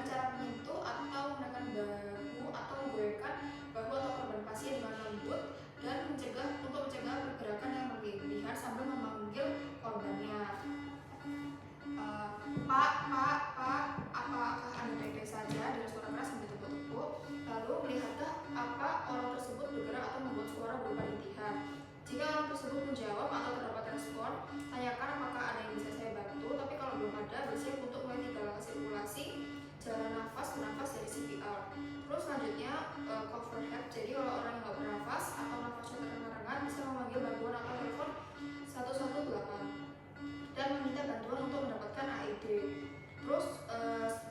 dengan cara menyentuh atau menekan bahu atau menggoyangkan bahu atau korban pasien dengan lembut dan mencegah pergerakan yang berlebihan sambil memanggil korbannya. Pak, apakah Anda baik-baik saja? Dengan suara keras sambil tepuk-tepuk. Lalu melihatkah apa orang tersebut bergerak atau membuat suara berupa rintihan? Jika orang tersebut menjawab atau terdapat respon, tanyakan apakah ada yang bisa saya bantu. Tapi kalau belum ada, bersiap untuk mulai 3 langkah sirkulasi, jalan nafas, bernafas dari CPR. Terus selanjutnya cover help. Jadi kalau orang yang nggak bernafas atau nafasnya terengah-engah bisa memanggil bantuan atau telepon 118 dan meminta bantuan untuk mendapatkan AED. Terus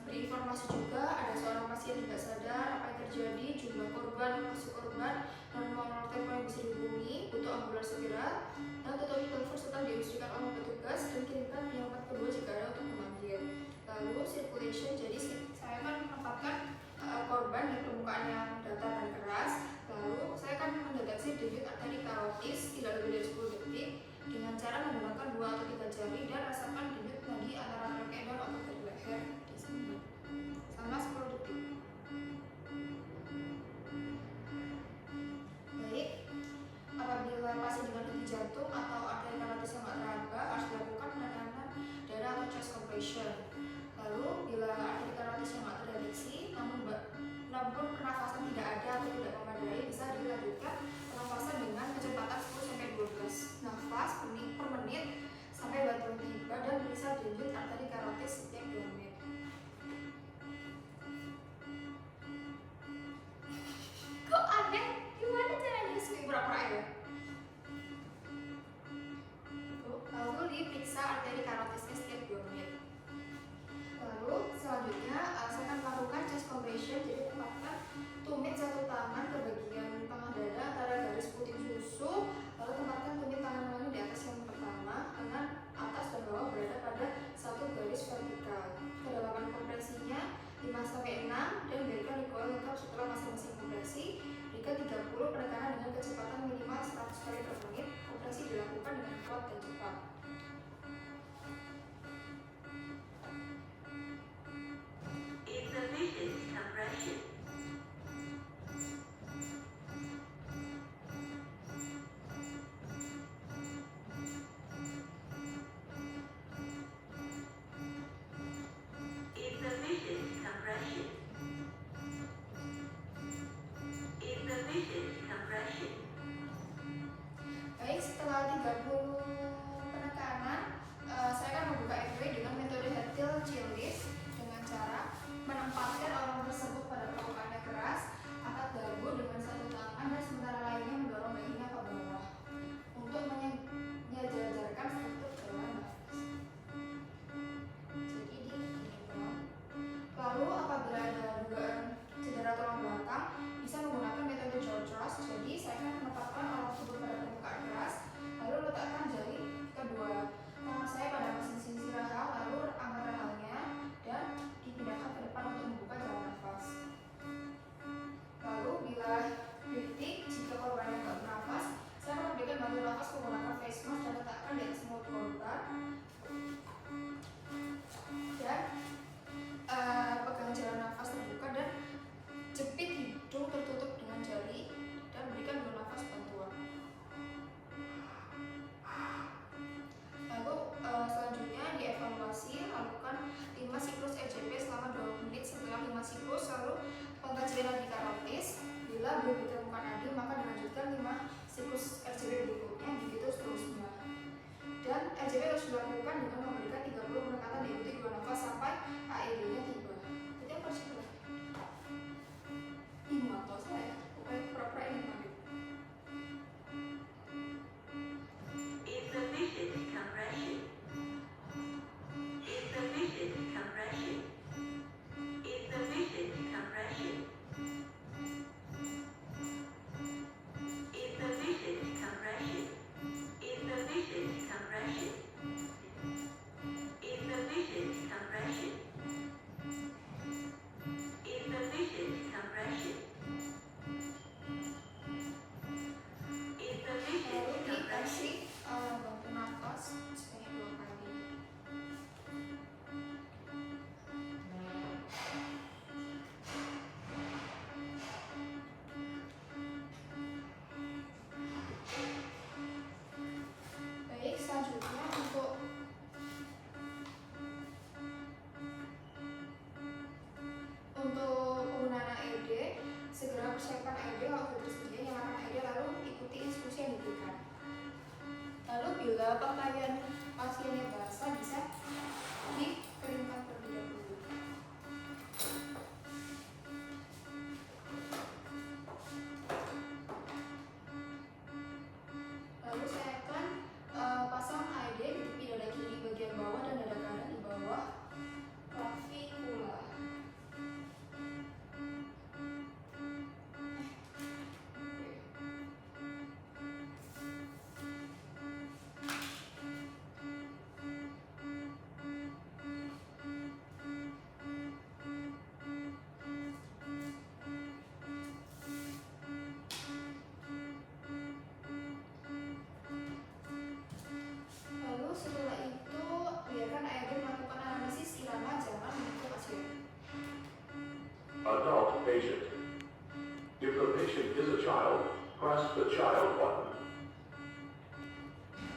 berinformasi juga ada seorang pasien tidak sadar, apa yang terjadi, jumlah korban, lokasi korban, dan nomor telepon yang bisa dihubungi, butuh ambulans segera, dan tutupi telepon setelah diinstruksikan oleh petugas dan kirimkan penyelamat kedua jika ada untuk memanggil. Lalu circulation, jadi saya akan menempatkan korban di permukaan yang datar dan keras. Lalu saya akan mendeteksi denyut arteri karotis tidak lebih dari 10 detik dengan cara menggunakan 2 atau 3 jari dan rasakan denyut nadi antara rangkaian dan otot dari leher di sini selama 10 detik. Baik, apabila pasien dengan henti jantung atau arteri karotis yang tidak teraba harus dilakukan penekanan dada atau chest compression. Lalu bila arteri karotis yang tidak terdeteksi namun pernafasan tidak ada atau tidak memadai, bisa dilanjutkan pernafasan dengan kecepatan 10-12 nafas per menit sampai bantuan tiba dan periksa denyut arteri karotis setiap 2 menit. Kok aneh? Gimana caranya sih pura-pura ya? Lalu diperiksa arteri karotisnya setiap 2 menit. Lalu selanjutnya saya akan melakukan chest compression. Jadi tempatkan tumit satu tangan ke bagian tengah dada antara garis putih susu. Lalu tempatkan tumit tangan lain di atas yang pertama dengan atas dan bawah berada pada satu garis vertikal. Kedalaman kompresinya 5-6 dan berikan recoil lengkap setelah masing-masing kompresi. Berikan 30 penekanan dengan kecepatan minimal 100 kali per menit. Kompresi dilakukan dengan kuat dan cepat. Baik, setelah 30 penekanan, saya akan membuka airway dengan metode Hatfield Chillis dengan cara menempatkan orang tersebut pada permukaan yang keras, angkat dagu dengan satu tangan dan sementara lainnya mendorong dahinya ke bawah untuk menyejajarkan struktur jalan nafas. Jadi ini. Lalu apabila ada dugaan cedera tulang belakang, bisa menggunakan metode jaw thrust. Jadi saya akan menempatkan orang tersebut pada permukaan keras, lalu letakkan jari kedua tangan saya pada mesin rahang, lalu angkat rahangnya dan dipindahkan ke depan untuk membuka jalan nafas. Lalu bila breathing, jika korbannya tidak bernafas, saya akan memberikan bantuan nafas menggunakan face mask dan letakkan di atas mulut korban dan pegang jalan nafas terbuka dan jepit hidung tertutup dengan jari dan berikan dua nafas bantuan. Lalu selanjutnya dievaluasi, lakukan 5 siklus RJP selama 2 menit. Setelah 5 siklus lalu pengkajian nadi karotis. Bila belum ditemukan nadi, maka dilanjutkan 5 siklus RJP berikutnya, begitu seterusnya. Dan RJP harus dilakukan dengan memberikan 30 penekanan diikuti 2 nafas sampai AED-nya tiba. Itu yang harus dilakukan. Ini atau saya pura-pura ini mandi. Kalau pakaian pasiennya basah bisa dikeringkan terlebih dahulu. Lalu saya akan pasang AED di tepi dada kiri bagian bawah dan dada kanan di bawah clavicula. Lalu setelah itu biarkan AED melakukan analisis irama jangan menyentuh pasien. Adult patient. If the patient is a child, press the child button.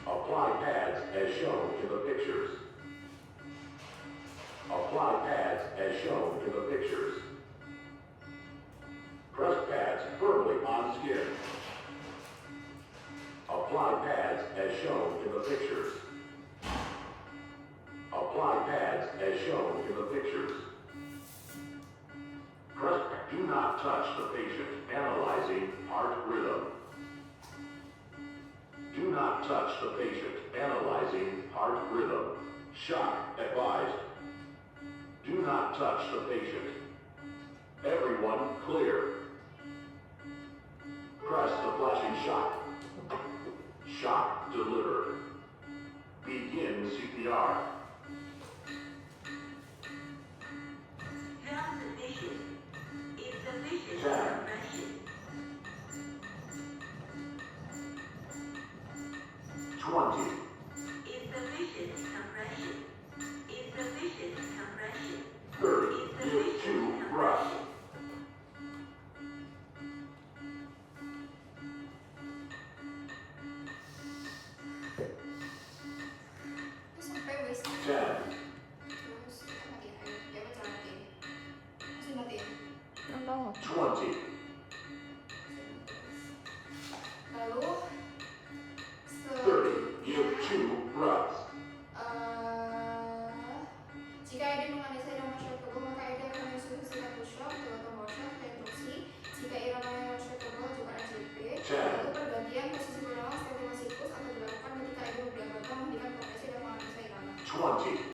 Apply pads as shown in the pictures. Apply pads as shown in the pictures. Press pads firmly on skin. Apply pads as shown in the pictures. Apply pads as shown in the pictures. Do not touch the patient. Analyzing heart rhythm. Do not touch the patient. Analyzing heart rhythm. Shock advised. Do not touch the patient. Everyone clear. Press the flashing shock. Shock delivered. Begin CPR. Jika AED menganalisa